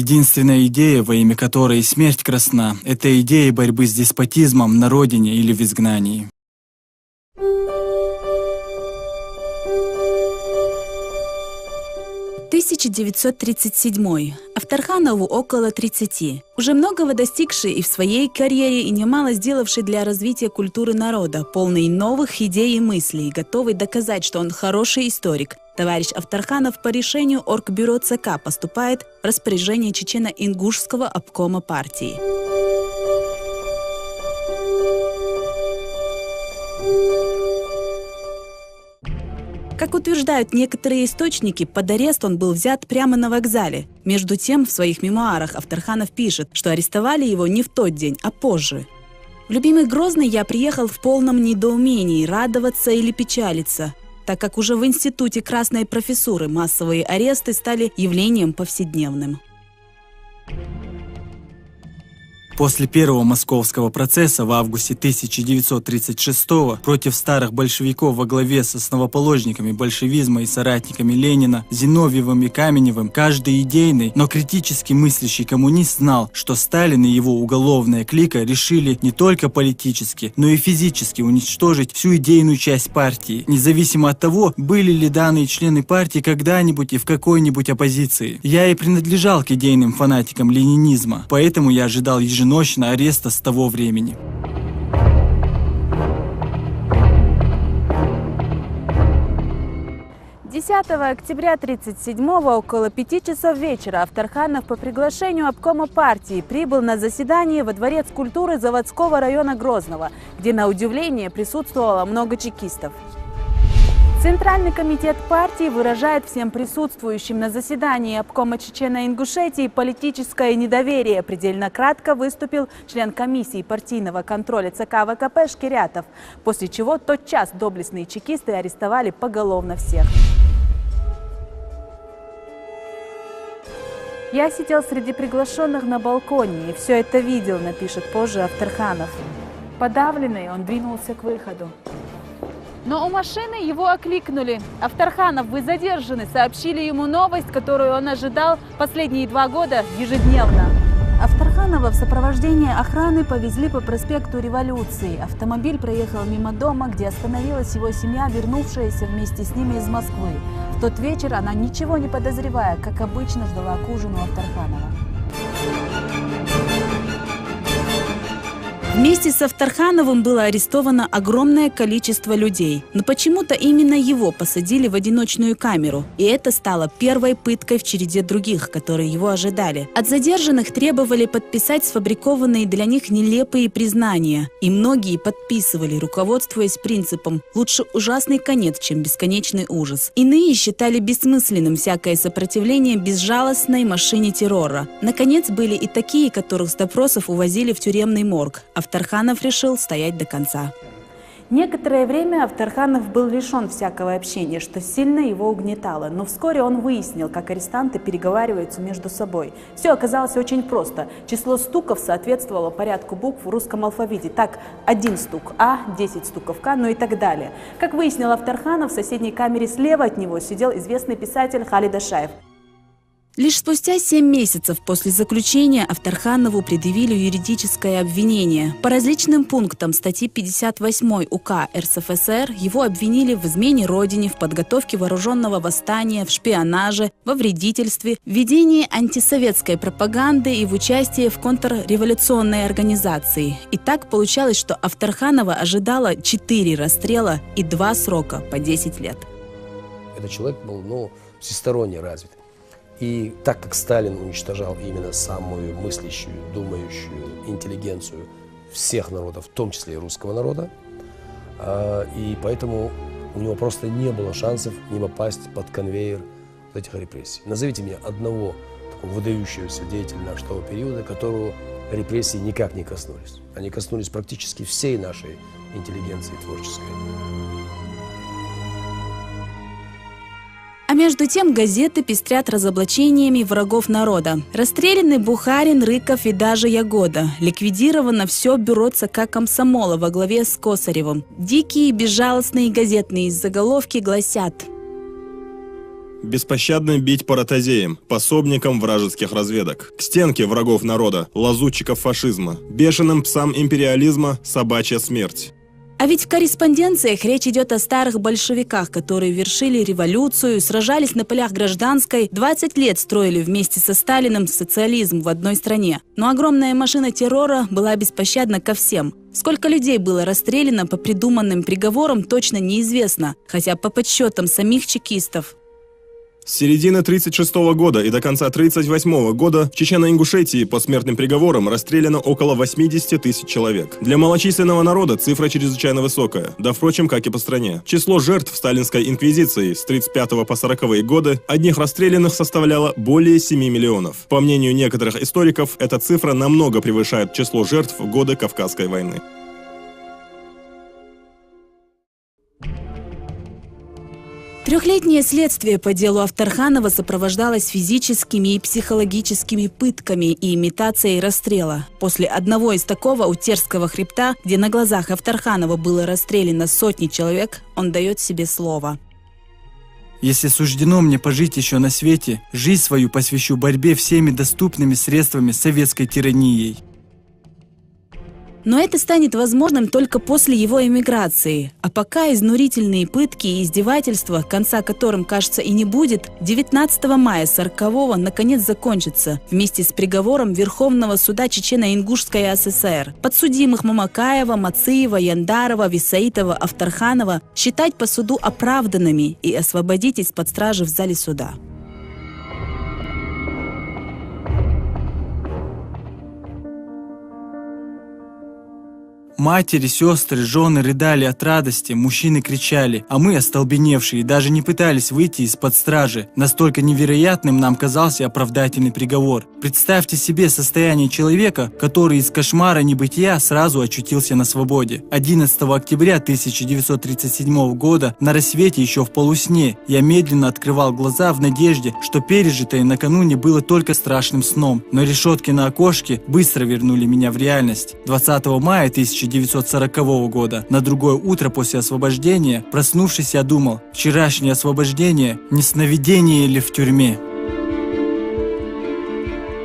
Единственная идея, во имя которой смерть красна, это идея борьбы с деспотизмом на родине или в изгнании. 1937. Авторханову около 30. Уже многого достигший и в своей карьере, и немало сделавший для развития культуры народа, полный новых идей и мыслей, готовый доказать, что он хороший историк. Товарищ Авторханов по решению Оргбюро ЦК поступает в распоряжение Чечено-Ингушского обкома партии. Как утверждают некоторые источники, под арест он был взят прямо на вокзале. Между тем, в своих мемуарах Авторханов пишет, что арестовали его не в тот день, а позже. В любимый Грозный я приехал в полном недоумении, радоваться или печалиться, так как уже в институте красной профессуры массовые аресты стали явлением повседневным. После первого московского процесса в августе 1936 против старых большевиков во главе с основоположниками большевизма и соратниками Ленина Зиновьевым и Каменевым каждый идейный, но критически мыслящий коммунист знал, что Сталин и его уголовная клика решили не только политически, но и физически уничтожить всю идейную часть партии, независимо от того, были ли данные члены партии когда-нибудь и в какой-нибудь оппозиции. Я и принадлежал к идейным фанатикам ленинизма, поэтому я ожидал еженочно ареста с того времени. Октября 1937-го около 5 часов вечера Авторханов по приглашению обкома партии прибыл на заседание во Дворец культуры заводского района Грозного, где на удивление присутствовало много чекистов. Центральный комитет партии выражает всем присутствующим на заседании обкома Чечено-Ингушетии политическое недоверие. Предельно кратко выступил член комиссии партийного контроля ЦК ВКП Шкирятов, после чего тотчас доблестные чекисты арестовали поголовно всех. «Я сидел среди приглашенных на балконе и все это видел», напишет позже Авторханов. Подавленный, он двинулся к выходу. Но у машины его окликнули. «Авторханов, вы задержаны», сообщили ему новость, которую он ожидал последние 2 года ежедневно. Авторханова в сопровождении охраны повезли по проспекту Революции. Автомобиль проехал мимо дома, где остановилась его семья, вернувшаяся вместе с ними из Москвы. В тот вечер она, ничего не подозревая, как обычно, ждала к ужину Авторханова. Вместе с Авторхановым было арестовано огромное количество людей. Но почему-то именно его посадили в одиночную камеру. И это стало первой пыткой в череде других, которые его ожидали. От задержанных требовали подписать сфабрикованные для них нелепые признания. И многие подписывали, руководствуясь принципом «лучше ужасный конец, чем бесконечный ужас». Иные считали бессмысленным всякое сопротивление безжалостной машине террора. Наконец, были и такие, которых с допросов увозили в тюремный морг. Авторханов решил стоять до конца. Некоторое время Авторханов был лишен всякого общения, что сильно его угнетало. Но вскоре он выяснил, как арестанты переговариваются между собой. Все оказалось очень просто. Число стуков соответствовало порядку букв в русском алфавите. Так, 1 стук А, 10 стуков К, ну и так далее. Как выяснил Авторханов, в соседней камере слева от него сидел известный писатель Халид Ашаев. Лишь спустя 7 месяцев после заключения Авторханову предъявили юридическое обвинение. По различным пунктам статьи 58 УК РСФСР его обвинили в измене Родине, в подготовке вооруженного восстания, в шпионаже, во вредительстве, в ведении антисоветской пропаганды и в участии в контрреволюционной организации. И так получалось, что Авторханова ожидало 4 расстрела и 2 срока по 10 лет. Этот человек был всесторонне развит. И так как Сталин уничтожал именно самую мыслящую, думающую интеллигенцию всех народов, в том числе и русского народа, и поэтому у него просто не было шансов не попасть под конвейер этих репрессий. Назовите мне одного такого выдающегося деятеля нашего периода, которого репрессии никак не коснулись. Они коснулись практически всей нашей интеллигенции творческой. А между тем газеты пестрят разоблачениями врагов народа. Расстреляны Бухарин, Рыков и даже Ягода. Ликвидировано все бюро ЦК комсомола во главе с Косаревым. Дикие и безжалостные газетные заголовки гласят: Беспощадно бить по ротозеям, пособникам вражеских разведок, к стенке врагов народа, лазутчиков фашизма, бешеным псам империализма собачья смерть. А ведь в корреспонденциях речь идет о старых большевиках, которые вершили революцию, сражались на полях гражданской, 20 лет строили вместе со Сталиным социализм в одной стране. Но огромная машина террора была беспощадна ко всем. Сколько людей было расстреляно по придуманным приговорам, точно неизвестно, хотя по подсчетам самих чекистов. С середины 1936 года и до конца 1938 года в Чечено-Ингушетии по смертным приговорам расстреляно около 80 тысяч человек. Для малочисленного народа цифра чрезвычайно высокая, да впрочем, как и по стране. Число жертв сталинской инквизиции с 1935 по 1940 годы одних расстрелянных составляло более 7 миллионов. По мнению некоторых историков, эта цифра намного превышает число жертв в годы Кавказской войны. Трехлетнее следствие по делу Авторханова сопровождалось физическими и психологическими пытками и имитацией расстрела. После одного из такого у Терского хребта, где на глазах Авторханова было расстреляно сотни человек, он дает себе слово. Если суждено мне пожить еще на свете, жизнь свою посвящу борьбе всеми доступными средствами с советской тиранией. Но это станет возможным только после его эмиграции. А пока изнурительные пытки и издевательства, конца которым, кажется, и не будет, 19 мая 1940-го наконец закончатся вместе с приговором Верховного суда Чечено-Ингушской ССР. Подсудимых Мамакаева, Мациева, Яндарова, Висаитова, Авторханова считать по суду оправданными и освободить из-под стражи в зале суда. Матери, сестры, жены рыдали от радости, мужчины кричали, а мы, остолбеневшие, даже не пытались выйти из-под стражи. Настолько невероятным нам казался оправдательный приговор. Представьте себе состояние человека, который из кошмара небытия сразу очутился на свободе. 11 октября 1937 года, на рассвете еще в полусне, я медленно открывал глаза в надежде, что пережитое накануне было только страшным сном. Но решетки на окошке быстро вернули меня в реальность. 20 мая 1940 года, на другое утро после освобождения, проснувшись, я думал, вчерашнее освобождение не сновидение ли в тюрьме?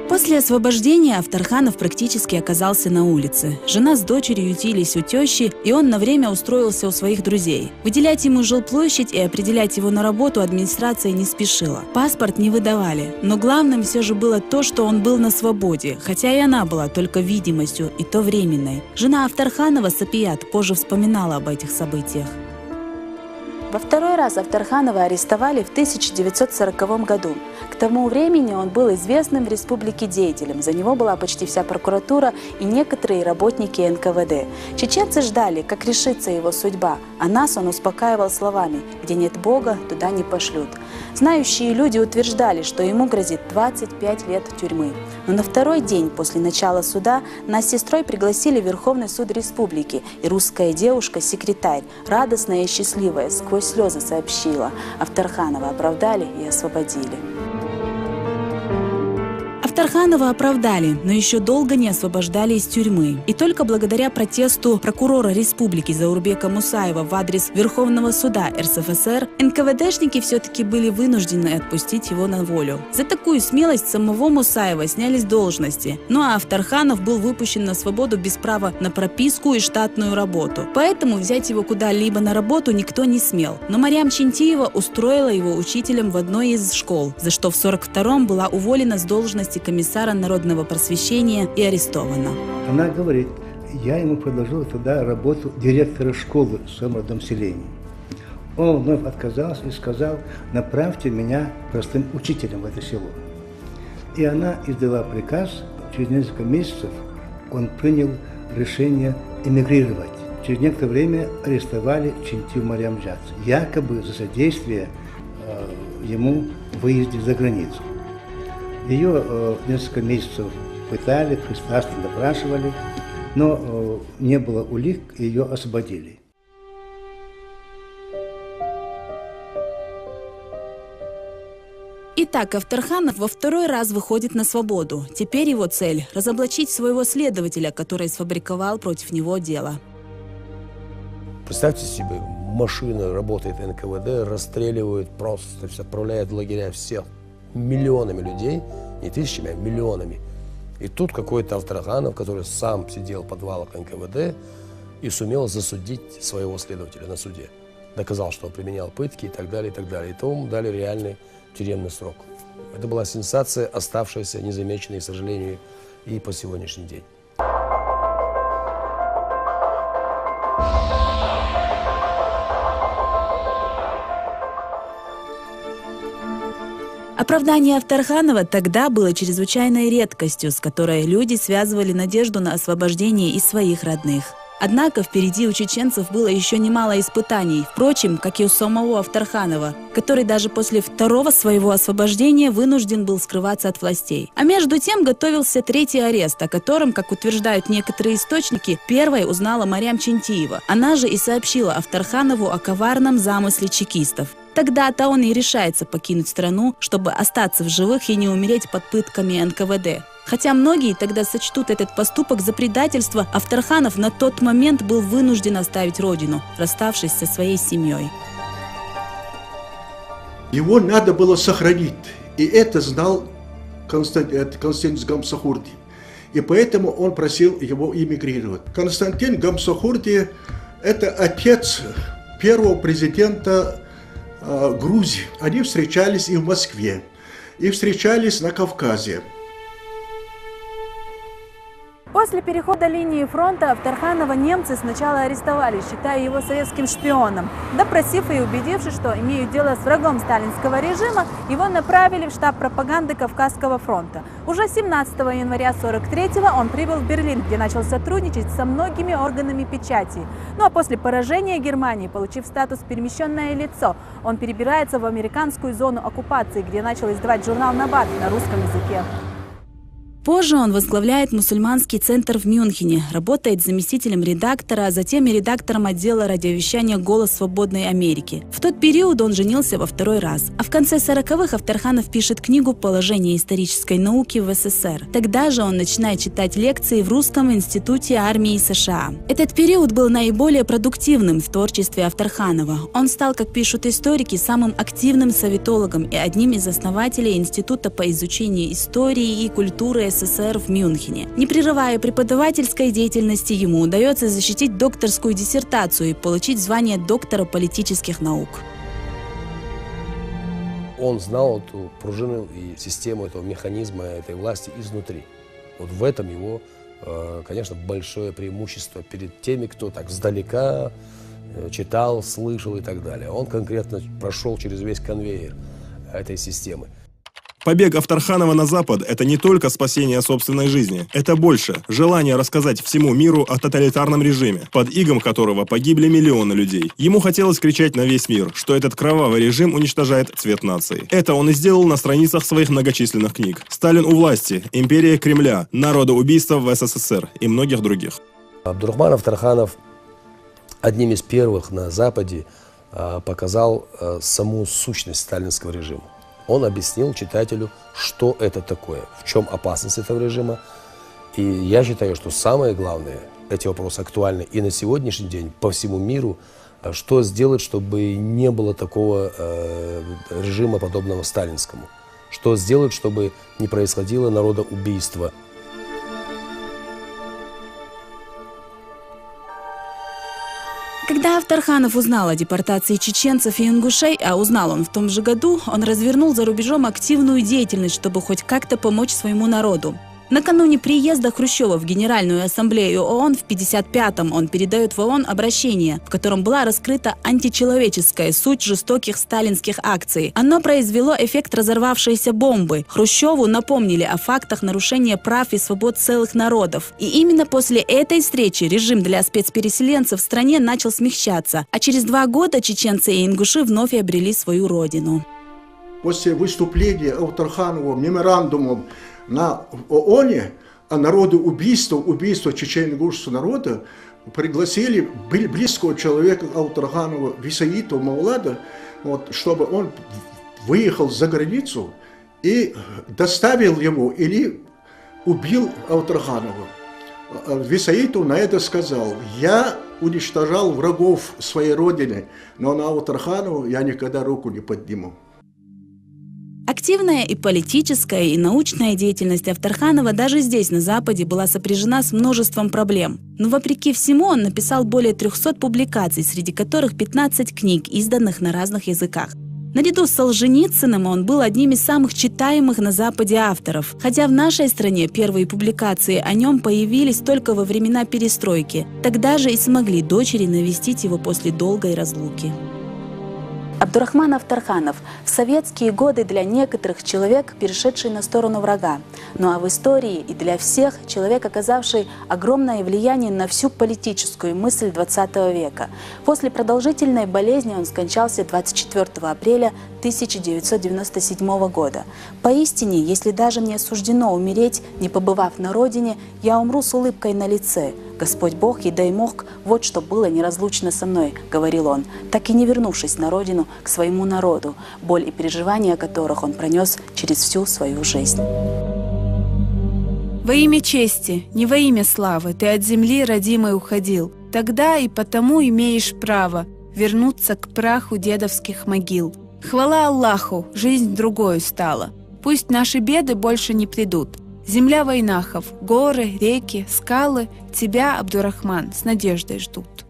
После освобождения Авторханов практически оказался на улице. Жена с дочерью ютились у тещи, и он на время устроился у своих друзей. Выделять ему жилплощадь и определять его на работу администрация не спешила. Паспорт не выдавали, но главным все же было то, что он был на свободе, хотя и она была только видимостью, и то временной. Жена Авторханова, Сапият, позже вспоминала об этих событиях. Во второй раз Авторханова арестовали в 1940 году. К тому времени он был известным в республике деятелем. За него была почти вся прокуратура и некоторые работники НКВД. Чеченцы ждали, как решится его судьба, а нас он успокаивал словами: «Где нет Бога, туда не пошлют». Знающие люди утверждали, что ему грозит 25 лет тюрьмы. Но на второй день после начала суда нас с сестрой пригласили в Верховный суд республики, и русская девушка, секретарь, радостная и счастливая, сквозь слезы сообщила: Авторханова оправдали и освободили. Авторханова оправдали, но еще долго не освобождали из тюрьмы. И только благодаря протесту прокурора республики Заурбека Мусаева в адрес Верховного суда РСФСР НКВДшники все-таки были вынуждены отпустить его на волю. За такую смелость самого Мусаева сняли с должности. Ну а Авторханов был выпущен на свободу без права на прописку и штатную работу. Поэтому взять его куда-либо на работу никто не смел. Но Марьям Чинтиева устроила его учителем в одной из школ, за что в 1942-м была уволена с должности комиссара народного просвещения и арестована. Она говорит, я ему предложил тогда работу директора школы в своем родном селении. Он вновь отказался и сказал: направьте меня простым учителем в это село. И она издала приказ. Через несколько месяцев он принял решение эмигрировать. Через некоторое время арестовали Чинтиеву Марьям Джац, якобы за содействие ему в выезде за границу. Ее несколько месяцев пытали, пристрастно допрашивали, но не было улик, и ее освободили. Итак, Авторханов во второй раз выходит на свободу. Теперь его цель – разоблачить своего следователя, который сфабриковал против него дело. Представьте себе машина, работает НКВД, расстреливают, просто отправляют в лагеря всех миллионами людей, не тысячами, а миллионами. И тут какой-то Авторханов, который сам сидел в подвалах НКВД и сумел засудить своего следователя на суде. Доказал, что он применял пытки и так далее, и так далее. И то ему дали реальный тюремный срок. Это была сенсация, оставшаяся незамеченной, к сожалению, и по сегодняшний день. Оправдание Авторханова тогда было чрезвычайной редкостью, с которой люди связывали надежду на освобождение и своих родных. Однако впереди у чеченцев было еще немало испытаний, впрочем, как и у самого Авторханова, который даже после второго своего освобождения вынужден был скрываться от властей. А между тем готовился третий арест, о котором, как утверждают некоторые источники, первой узнала Марьям Чинтиева. Она же и сообщила Авторханову о коварном замысле чекистов. Тогда-то он и решается покинуть страну, чтобы остаться в живых и не умереть под пытками НКВД. Хотя многие тогда сочтут этот поступок за предательство, Авторханов на тот момент был вынужден оставить родину, расставшись со своей семьей. Его надо было сохранить, и это знал Константин Гамсахурди. И поэтому он просил его эмигрировать. Константин Гамсахурди – это отец первого президента Грузии. Они встречались и в Москве, и встречались на Кавказе. После перехода линии фронта Авторханова немцы сначала арестовали, считая его советским шпионом. Допросив и убедившись, что имеют дело с врагом сталинского режима, его направили в штаб пропаганды Кавказского фронта. Уже 17 января 1943-го он прибыл в Берлин, где начал сотрудничать со многими органами печати. Ну а после поражения Германии, получив статус «перемещенное лицо», он перебирается в американскую зону оккупации, где начал издавать журнал «Набат» на русском языке. Позже он возглавляет мусульманский центр в Мюнхене, работает заместителем редактора, а затем и редактором отдела радиовещания «Голос свободной Америки». В тот период он женился во второй раз. А в конце 40-х Авторханов пишет книгу «Положение исторической науки в СССР». Тогда же он начинает читать лекции в Русском институте армии США. Этот период был наиболее продуктивным в творчестве Авторханова. Он стал, как пишут историки, самым активным советологом и одним из основателей Института по изучению истории и культуры СССР в Мюнхене. Не прерывая преподавательской деятельности, ему удается защитить докторскую диссертацию и получить звание доктора политических наук. Он знал эту пружину и систему этого механизма, этой власти изнутри. Вот в этом его, конечно, большое преимущество перед теми, кто так сдалека читал, слышал и так далее. Он конкретно прошел через весь конвейер этой системы. Побег Авторханова на Запад – это не только спасение собственной жизни. Это больше – желание рассказать всему миру о тоталитарном режиме, под игом которого погибли миллионы людей. Ему хотелось кричать на весь мир, что этот кровавый режим уничтожает цвет нации. Это он и сделал на страницах своих многочисленных книг. «Сталин у власти», «Империя Кремля», «Народоубийство в СССР» и многих других. Абдурахман Авторханов одним из первых на Западе показал саму сущность сталинского режима. Он объяснил читателю, что это такое, в чем опасность этого режима. И я считаю, что самое главное, эти вопросы актуальны и на сегодняшний день по всему миру, что сделать, чтобы не было такого режима, подобного сталинскому. Что сделать, чтобы не происходило народоубийство. Когда Авторханов узнал о депортации чеченцев и ингушей, а узнал он в том же году, он развернул за рубежом активную деятельность, чтобы хоть как-то помочь своему народу. Накануне приезда Хрущева в Генеральную ассамблею ООН в 1955-м он передает в ООН обращение, в котором была раскрыта античеловеческая суть жестоких сталинских акций. Оно произвело эффект разорвавшейся бомбы. Хрущеву напомнили о фактах нарушения прав и свобод целых народов. И именно после этой встречи режим для спецпереселенцев в стране начал смягчаться, а через 2 года чеченцы и ингуши вновь обрели свою родину. После выступления Авторханова меморандумом на ООНе о народоубийстве, убийство чечено-ингушского народа, пригласили близкого человека Авторханова Висаитова Мавлада, чтобы он выехал за границу и доставил его или убил Авторханова. Висаиту на это сказал: я уничтожал врагов своей родины, но на Авторхану я никогда руку не подниму. Активная и политическая, и научная деятельность Авторханова даже здесь, на Западе, была сопряжена с множеством проблем. Но вопреки всему он написал более 300 публикаций, среди которых 15 книг, изданных на разных языках. Наряду с Солженицыным он был одним из самых читаемых на Западе авторов, хотя в нашей стране первые публикации о нем появились только во времена перестройки. Тогда же и смогли дочери навестить его после долгой разлуки. Абдурахман Авторханов в советские годы для некоторых человек, перешедший на сторону врага. Ну а в истории и для всех человек, оказавший огромное влияние на всю политическую мысль XX века. После продолжительной болезни он скончался 24 апреля 1997 года. Поистине, если даже мне суждено умереть, не побывав на родине, я умру с улыбкой на лице. «Господь Бог и дай мог, вот что было неразлучно со мной», — говорил он, так и не вернувшись на родину к своему народу, боль и переживания которых он пронес через всю свою жизнь. Во имя чести, не во имя славы, ты от земли родимой уходил. Тогда и потому имеешь право вернуться к праху дедовских могил. Хвала Аллаху, жизнь другою стала. Пусть наши беды больше не придут. Земля войнахов, горы, реки, скалы тебя, Абдурахман, с надеждой ждут.